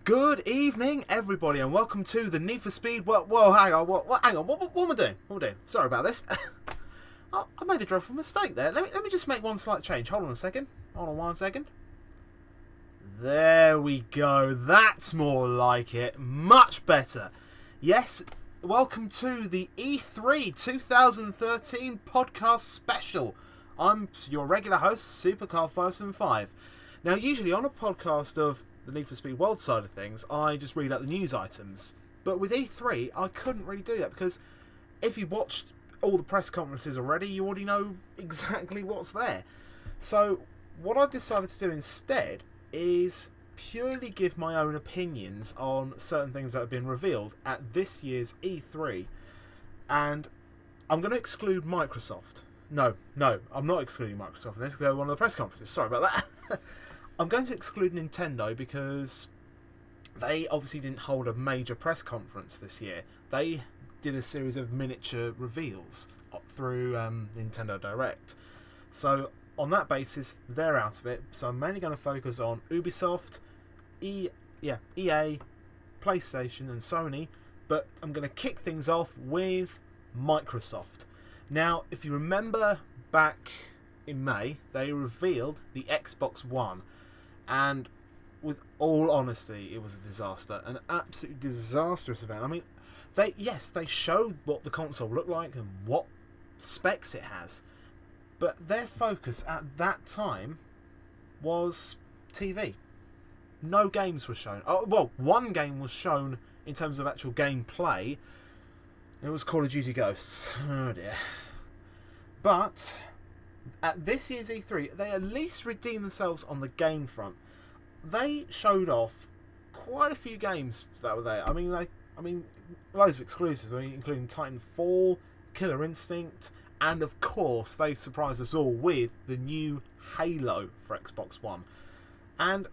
Good evening, everybody, and welcome to the Need for Speed. Whoa, hang on, hang on. What am I doing? What am I doing? Sorry about this. I made a dreadful mistake there. Let me just make one slight change. Hold on a second. Hold on 1 second. There we go. That's more like it. Much better. Yes, welcome to the E3 2013 podcast special. I'm your regular host, Supercar575. Now, usually on a podcast of the Need for Speed World side of things, I just read out the news items. But with E3, I couldn't really do that because if you watched all the press conferences already, you already know exactly what's there. So what I decided to do instead is purely give my own opinions on certain things that have been revealed at this year's E3. And I'm going to exclude Microsoft. No, I'm not excluding Microsoft. Let's go to one of the press conferences. Sorry about that. I'm going to exclude Nintendo because they obviously didn't hold a major press conference this year. They did a series of miniature reveals through Nintendo Direct. So on that basis, they're out of it. So I'm mainly going to focus on Ubisoft, EA, PlayStation and Sony. But I'm going to kick things off with Microsoft. Now, if you remember back in May, they revealed the Xbox One. And with all honesty, it was a disaster. An absolutely disastrous event. I mean, they showed what the console looked like and what specs it has. But their focus at that time was TV. No games were shown. Oh, well, one game was shown in terms of actual gameplay. It was Call of Duty Ghosts. Oh dear. But at this year's E3, they at least redeemed themselves on the game front. They showed off quite a few games that were there. I mean, loads of exclusives, including Titanfall, Killer Instinct, and of course, they surprised us all with the new Halo for Xbox One. And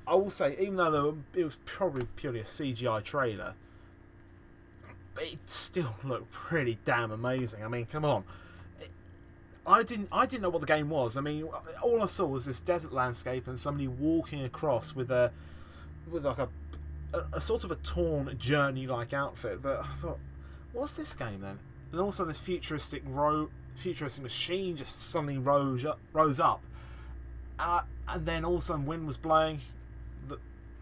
I will say, even though it was probably purely a CGI trailer, it still looked pretty damn amazing. I mean, come on. I didn't know what the game was. I mean, all I saw was this desert landscape and somebody walking across with a sort of a torn journey-like outfit. But I thought, what's this game then? And also this futuristic machine just suddenly rose up, and then all of a sudden wind was blowing.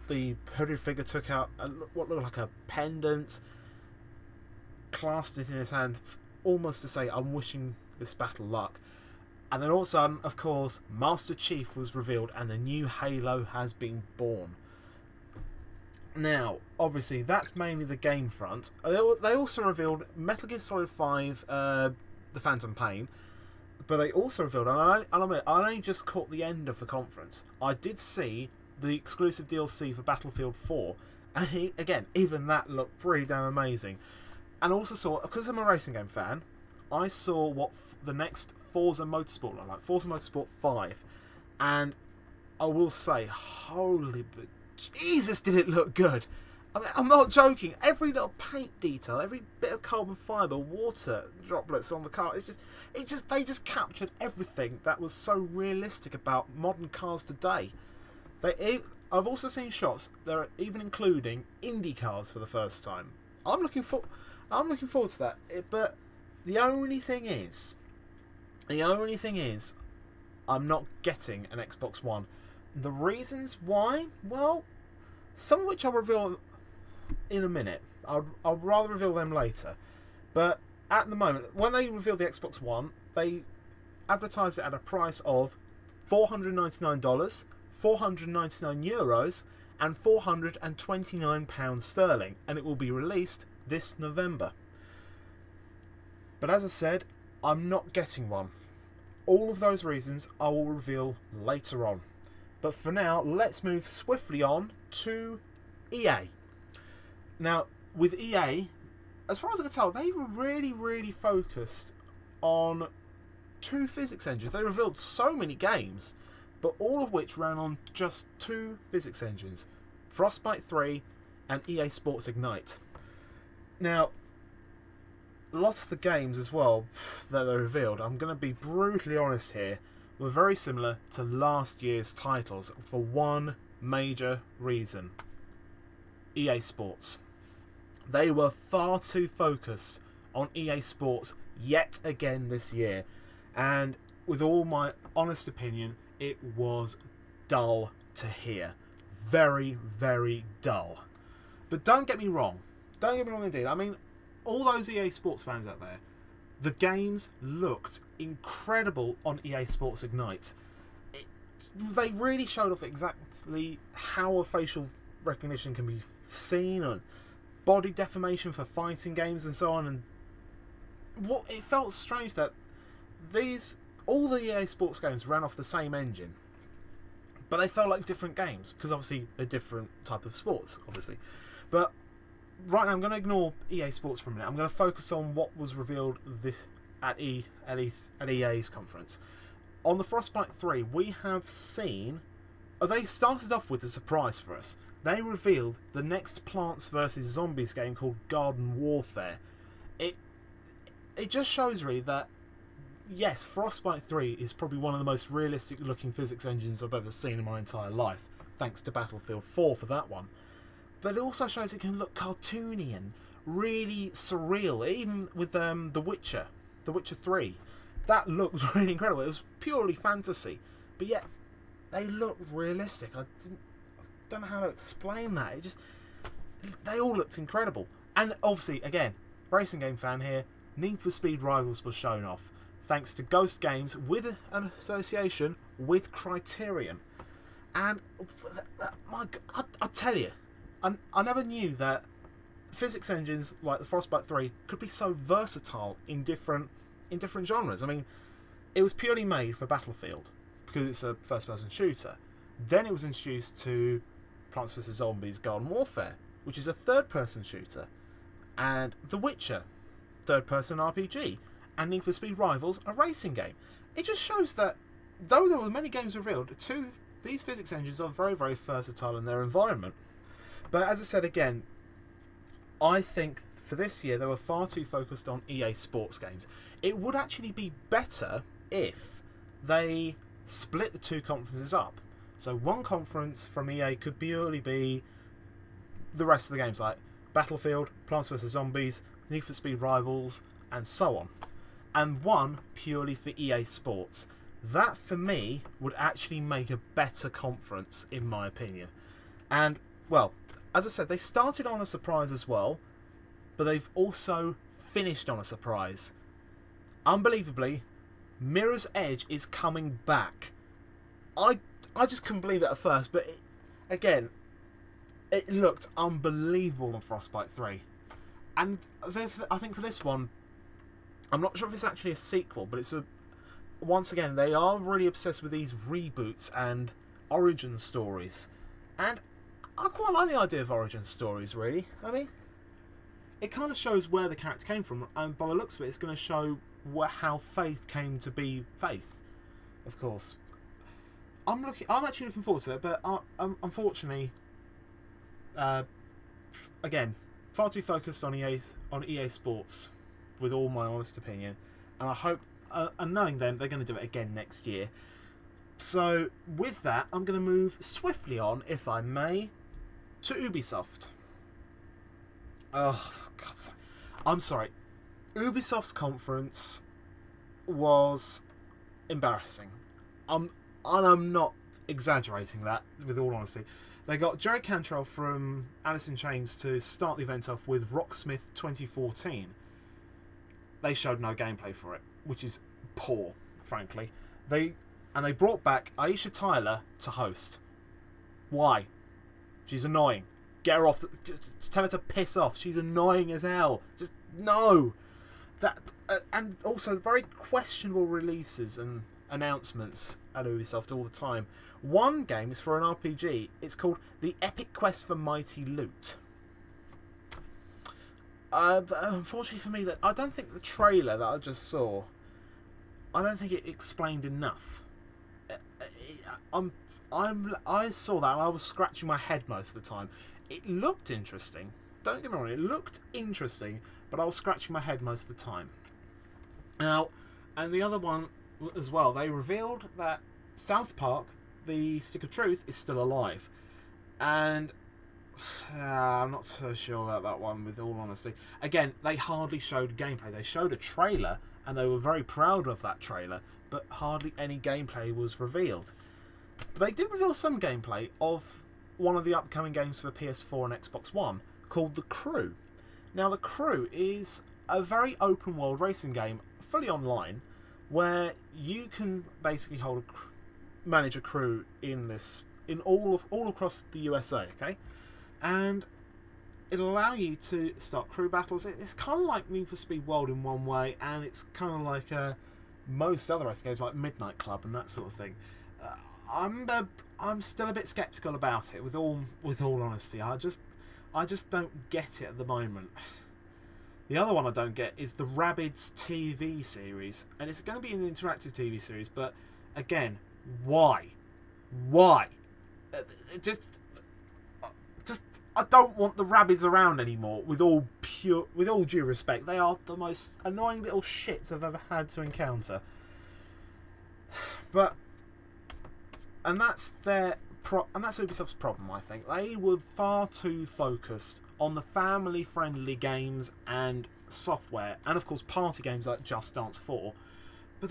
The hooded figure took out what looked like a pendant, clasped it in his hand, almost to say, "I'm wishing this battle luck." And then all of a sudden, of course, Master Chief was revealed and the new Halo has been born. Now, obviously, that's mainly the game front. They also revealed Metal Gear Solid 5, The Phantom Pain, but they also revealed, and I only just caught the end of the conference, I did see the exclusive DLC for Battlefield 4, and again, even that looked pretty damn amazing. And also saw, because I'm a racing game fan, I saw what the next Forza Motorsport looked like, Forza Motorsport 5, and I will say, holy Jesus, did it look good! I mean, I'm not joking. Every little paint detail, every bit of carbon fibre, water droplets on the car, they just captured everything that was so realistic about modern cars today. I've also seen shots that are even including Indy cars for the first time. I'm looking forward to that. But the only thing is, I'm not getting an Xbox One. The reasons why? Well, some of which I'll reveal in a minute. I'll rather reveal them later. But at the moment, when they revealed the Xbox One, they advertised it at a price of $499, €499, and £429 sterling, and it will be released this November. But as I said, I'm not getting one. All of those reasons I will reveal later on. But for now, let's move swiftly on to EA. Now, with EA, as far as I can tell, they were really, really focused on two physics engines. They revealed so many games, but all of which ran on just two physics engines, Frostbite 3 and EA Sports Ignite. Now, lots of the games as well that they revealed, I'm going to be brutally honest here, were very similar to last year's titles for one major reason. EA Sports. They were far too focused on EA Sports yet again this year, and with all my honest opinion, it was dull to hear. Very, very dull. But don't get me wrong. Don't get me wrong indeed. I mean, all those EA Sports fans out there, the games looked incredible on EA Sports Ignite. They really showed off exactly how a facial recognition can be seen, and body deformation for fighting games and so on. And what it felt strange that all the EA Sports games ran off the same engine, but they felt like different games because obviously they're different type of sports, obviously. But right now I'm going to ignore EA Sports for a minute. I'm going to focus on what was revealed at EA's conference. On the Frostbite 3, we have seen... they started off with a surprise for us. They revealed the next Plants vs. Zombies game called Garden Warfare. It just shows really that, yes, Frostbite 3 is probably one of the most realistic looking physics engines I've ever seen in my entire life. Thanks to Battlefield 4 for that one. But it also shows it can look cartoony and really surreal, even with The Witcher 3. That looked really incredible. It was purely fantasy, but yet they looked realistic. I don't know how to explain that. They all looked incredible. And obviously, again, racing game fan here, Need for Speed Rivals was shown off, thanks to Ghost Games with an association with Criterion. And I tell you, I never knew that physics engines like the Frostbite 3 could be so versatile in different genres. I mean, it was purely made for Battlefield because it's a first-person shooter. Then it was introduced to Plants vs. Zombies Garden Warfare, which is a third-person shooter, and The Witcher, third-person RPG, and Need for Speed Rivals, a racing game. It just shows that, though there were many games revealed, these physics engines are very, very versatile in their environment. But as I said again, I think for this year they were far too focused on EA Sports games. It would actually be better if they split the two conferences up. So one conference from EA could purely be the rest of the games, like Battlefield, Plants vs. Zombies, Need for Speed Rivals, and so on. And one purely for EA Sports. That, for me, would actually make a better conference, in my opinion. And, well, as I said, they started on a surprise as well, but they've also finished on a surprise. Unbelievably, Mirror's Edge is coming back. I just couldn't believe it at first, but it looked unbelievable on Frostbite 3. And I think for this one, I'm not sure if it's actually a sequel, but once again, they are really obsessed with these reboots and origin stories. And I quite like the idea of origin stories, really. I mean, it kind of shows where the character came from, and by the looks of it, it's going to show how Faith came to be Faith, of course. I'm actually looking forward to it, but unfortunately, again, far too focused on EA Sports, with all my honest opinion, and I hope, and knowing them, they're going to do it again next year. So with that, I'm going to move swiftly on, if I may, to Ubisoft. Oh, God, I'm sorry. Ubisoft's conference was embarrassing. And I'm not exaggerating that, with all honesty. They got Jerry Cantrell from Alice in Chains to start the event off with Rocksmith 2014. They showed no gameplay for it, which is poor, frankly. They brought back Aisha Tyler to host. Why? She's annoying. Get her off. Tell her to piss off. She's annoying as hell. Just no. And also very questionable releases and announcements at Ubisoft all the time. One game is for an RPG. It's called The Epic Quest for Mighty Loot. But unfortunately for me, I don't think the trailer that I just saw, I don't think it explained enough. I saw that and I was scratching my head most of the time. It looked interesting. Don't get me wrong, it looked interesting, but I was scratching my head most of the time. Now, and the other one as well, they revealed that South Park, the Stick of Truth, is still alive. And I'm not so sure about that one, with all honesty. Again, they hardly showed gameplay. They showed a trailer, and they were very proud of that trailer, but hardly any gameplay was revealed. But they did reveal some gameplay of one of the upcoming games for PS4 and Xbox One, called The Crew. Now, The Crew is a very open world racing game, fully online, where you can basically manage a crew in all across the USA, okay? And it'll allow you to start crew battles. It's kind of like Need for Speed World in one way, and it's kind of like most other racing games like Midnight Club and that sort of thing. I'm still a bit skeptical about it, with all honesty. I just don't get it at the moment. The other one I don't get is the Rabbids TV series, and it's going to be an interactive TV series. But again, why? Just I don't want the Rabbids around anymore. With all due respect, they are the most annoying little shits I've ever had to encounter. And that's Ubisoft's problem, I think. They were far too focused on the family-friendly games and software, and of course party games like Just Dance 4. But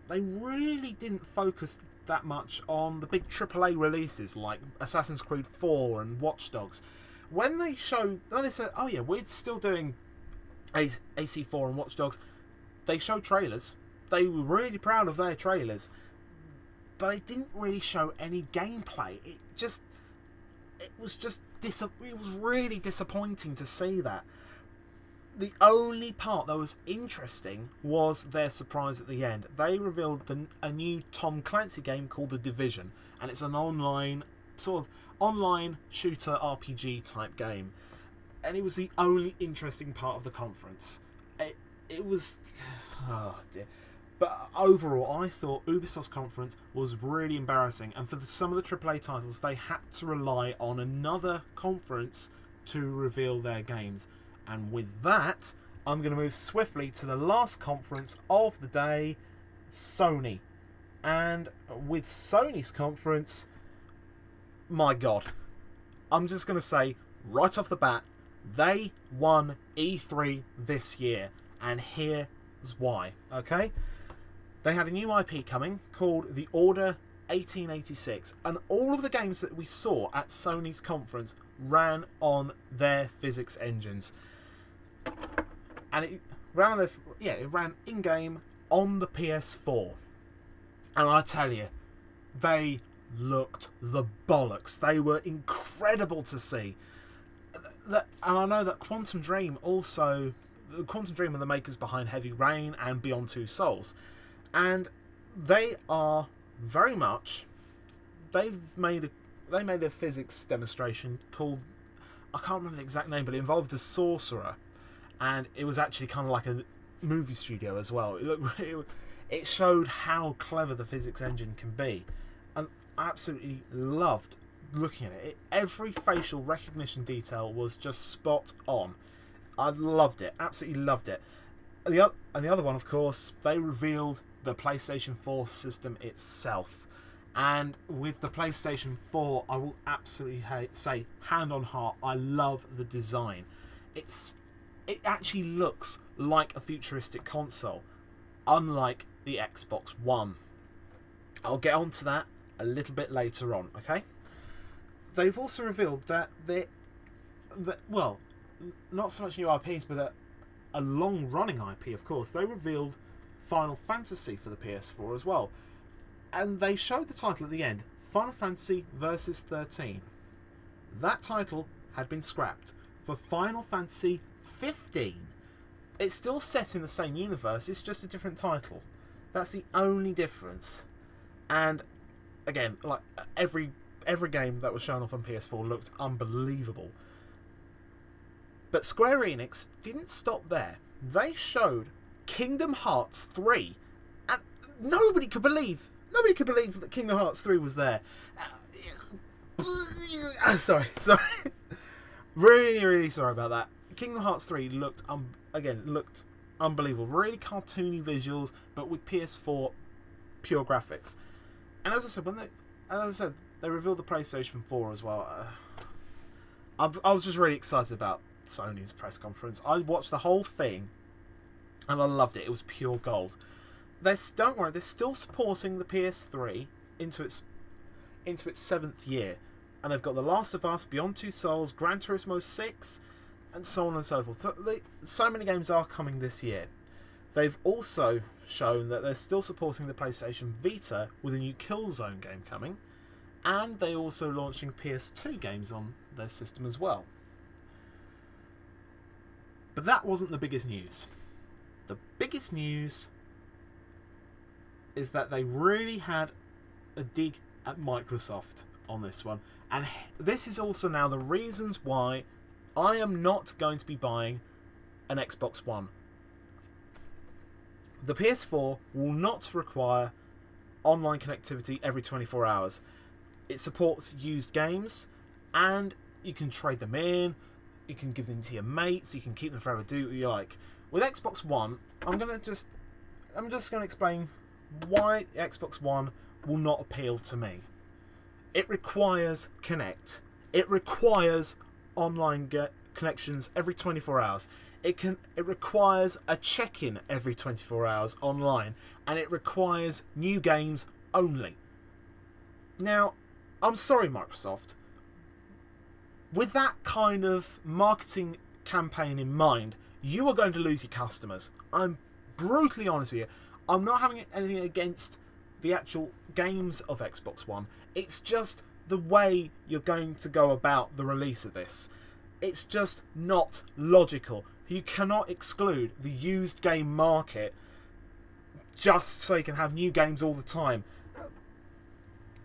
they really didn't focus that much on the big AAA releases like Assassin's Creed 4 and Watch Dogs. When they said, oh yeah, we're still doing AC4 and Watch Dogs, they showed trailers. They were really proud of their trailers, but they didn't really show any gameplay. It was really disappointing to see that. The only part that was interesting was their surprise at the end. They revealed a new Tom Clancy game called The Division, and it's an online shooter RPG type game. And it was the only interesting part of the conference. It was, oh dear. But overall, I thought Ubisoft's conference was really embarrassing, and for some of the AAA titles, they had to rely on another conference to reveal their games. And with that, I'm going to move swiftly to the last conference of the day, Sony. And with Sony's conference, my God, I'm just going to say right off the bat, they won E3 this year, and here's why, okay? They had a new IP coming called The Order 1886, and all of the games that we saw at Sony's conference ran on their physics engines. And it ran in-game on the PS4. And I tell you, they looked the bollocks. They were incredible to see. And I know that Quantum Dream are the makers behind Heavy Rain and Beyond Two Souls. And they are very much, they made a physics demonstration called, I can't remember the exact name, but it involved a sorcerer, and it was actually kind of like a movie studio as well. It showed how clever the physics engine can be, and I absolutely loved looking at it. Every facial recognition detail was just spot on. I loved it, absolutely loved it. And the other one, of course, they revealed the PlayStation 4 system itself. And with the PlayStation 4, I will absolutely say, hand on heart, I love the design. It actually looks like a futuristic console, unlike the Xbox One. I'll get onto that a little bit later on, okay? They've also revealed that well, not so much new IPs, but a long-running IP, of course. They revealed Final Fantasy for the PS4 as well. And they showed the title at the end, Final Fantasy Versus 13. That title had been scrapped for Final Fantasy 15. It's still set in the same universe, it's just a different title. That's the only difference. And again, like every game that was shown off on PS4 looked unbelievable. But Square Enix didn't stop there. They showed Kingdom Hearts 3, and nobody could believe that Kingdom Hearts 3 was there. Sorry. Really sorry about that. Kingdom Hearts 3 looked unbelievable. Really cartoony visuals, but with PS4 pure graphics. And as I said, they revealed the PlayStation 4 as well. I was just really excited about Sony's press conference. I watched the whole thing, and I loved it. It was pure gold. Don't worry, they're still supporting the PS3 into its 7th year, and they've got The Last of Us, Beyond Two Souls, Gran Turismo 6, and so on and so forth. So many games are coming this year. They've also shown that they're still supporting the PlayStation Vita with a new Killzone game coming, and they're also launching PS2 games on their system as well. But that wasn't the biggest news. The biggest news is that they really had a dig at Microsoft on this one, and this is also now the reasons why I am not going to be buying an Xbox One. The PS4 will not require online connectivity every 24 hours. It supports used games, and you can trade them in, you can give them to your mates, you can keep them forever, do what you like. With Xbox One, I'm just going to explain why Xbox One will not appeal to me. It requires Kinect. It requires online connections every 24 hours. It requires a check-in every 24 hours online, and it requires new games only. Now, I'm sorry, Microsoft. With that kind of marketing campaign in mind, you are going to lose your customers. I'm brutally honest with you. I'm not having anything against the actual games of Xbox One. It's just the way you're going to go about the release of this. It's just not logical. You cannot exclude the used game market just so you can have new games all the time.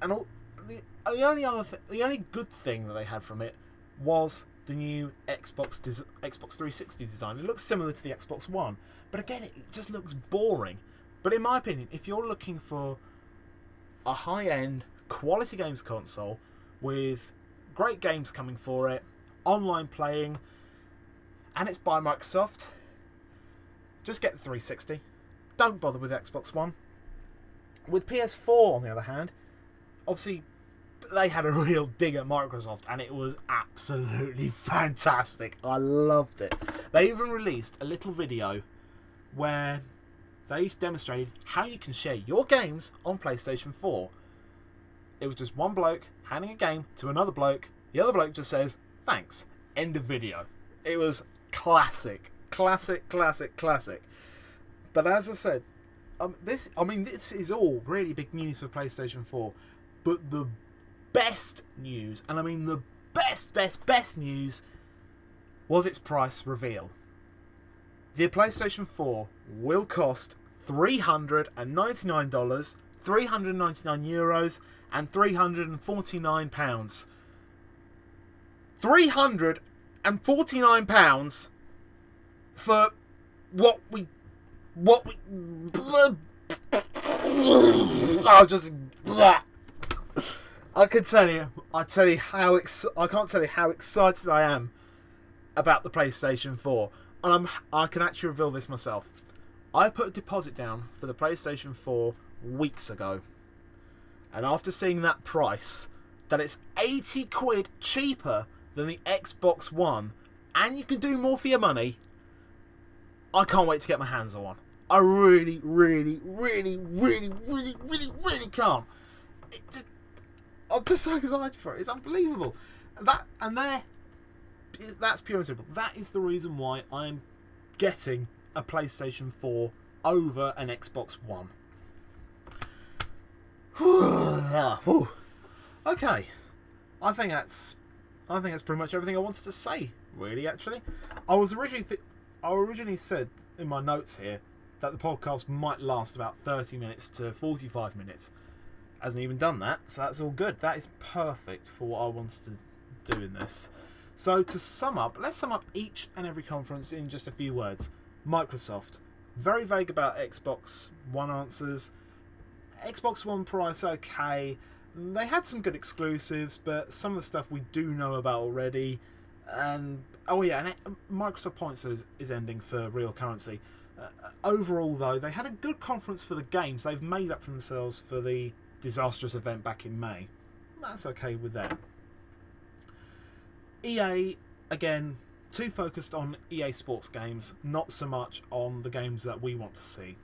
And the only good thing that they had from it was the new Xbox 360 design. It looks similar to the Xbox One, but again, it just looks boring. But in my opinion, if you're looking for a high-end, quality games console with great games coming for it, online playing, and it's by Microsoft, just get the 360. Don't bother with Xbox One. With PS4, on the other hand, obviously they had a real dig at Microsoft, and it was absolutely fantastic. I loved it. They even released a little video where they demonstrated how you can share your games on PlayStation 4. It was just one bloke handing a game to another bloke. The other bloke just says, "Thanks." End of video. It was classic. Classic. But as I said, this is all really big news for PlayStation 4. But the best news, and I mean the best news, was its price reveal. The PlayStation 4 will cost $399, €399, and £349. £349 for what we I'll just I can tell you I can't tell you how excited I am about the PlayStation 4, and I can actually reveal this myself. I put a deposit down for the PlayStation 4 weeks ago, and after seeing that price, that it's 80 quid cheaper than the Xbox One, and you can do more for your money, I can't wait to get my hands on one. I really can't. I'm just so excited for it. It's unbelievable. That's pure and simple. That is the reason why I'm getting a PlayStation 4 over an Xbox One. Okay, I think that's pretty much everything I wanted to say. Really, actually, I originally said in my notes here that the podcast might last about 30 minutes to 45 minutes. Hasn't even done that, so that's all good. That is perfect for what I wanted to do in this. So to sum up, let's sum up each and every conference in just a few words. Microsoft, very vague about Xbox One answers. Xbox One price, okay. They had some good exclusives, but some of the stuff we do know about already. And Microsoft Points is ending for real currency. Overall, though, they had a good conference for the games. They've made up for themselves for the disastrous event back in May. That's okay with them. EA, again, too focused on EA Sports games, not so much on the games that we want to see.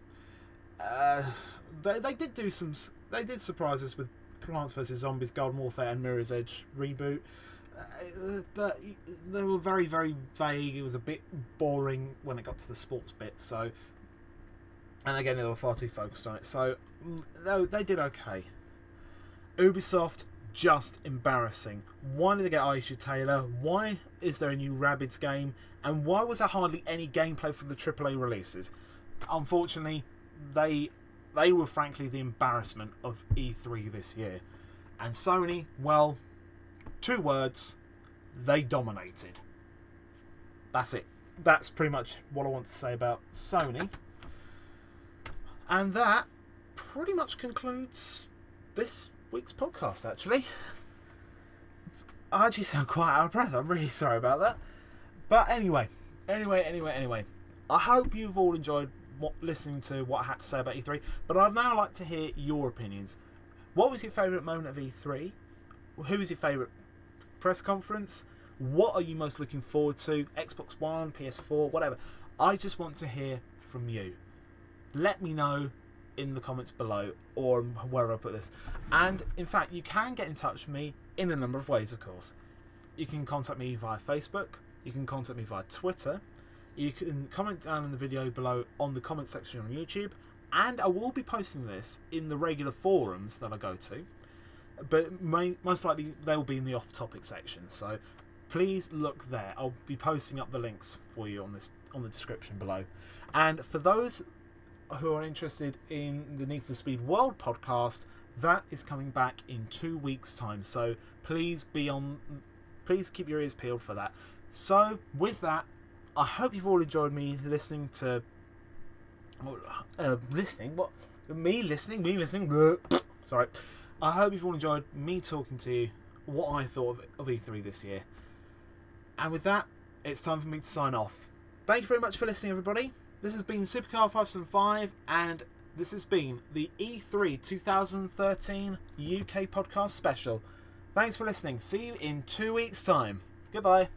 They did do some. They did surprise us with Plants vs Zombies, Garden Warfare, and Mirror's Edge reboot, but they were very, very vague. It was a bit boring when it got to the sports bit. So, and again, they were far too focused on it. So, they did okay. Ubisoft, just embarrassing. Why did they get Aisha Taylor? Why is there a new Rabbids game? And why was there hardly any gameplay from the AAA releases? Unfortunately, they were frankly the embarrassment of E3 this year. And Sony, well, 2 words, they dominated. That's it. That's pretty much what I want to say about Sony. And that pretty much concludes this week's podcast, actually. I actually sound quite out of breath. I'm really sorry about that. But anyway. I hope you've all enjoyed listening to what I had to say about E3. But I'd now like to hear your opinions. What was your favourite moment of E3? Who was your favourite press conference? What are you most looking forward to? Xbox One, PS4, whatever. I just want to hear from you. Let me know in the comments below or wherever I put this. And in fact, you can get in touch with me in a number of ways, of course. You can contact me via Facebook. You can contact me via Twitter. You can comment down in the video below on the comment section on YouTube. And I will be posting this in the regular forums that I go to. But most likely they'll be in the off-topic section. So please look there. I'll be posting up the links for you on the description below. And for those who are interested in the Need for Speed World podcast, that is coming back in 2 weeks' time. So please keep your ears peeled for that. So with that, I hope you've all enjoyed me listening to Sorry. I hope you've all enjoyed me talking to you what I thought of E3 this year. And with that, it's time for me to sign off. Thank you very much for listening, everybody. This has been Supercar 575, and this has been the E3 2013 UK podcast special. Thanks for listening. See you in 2 weeks' time. Goodbye.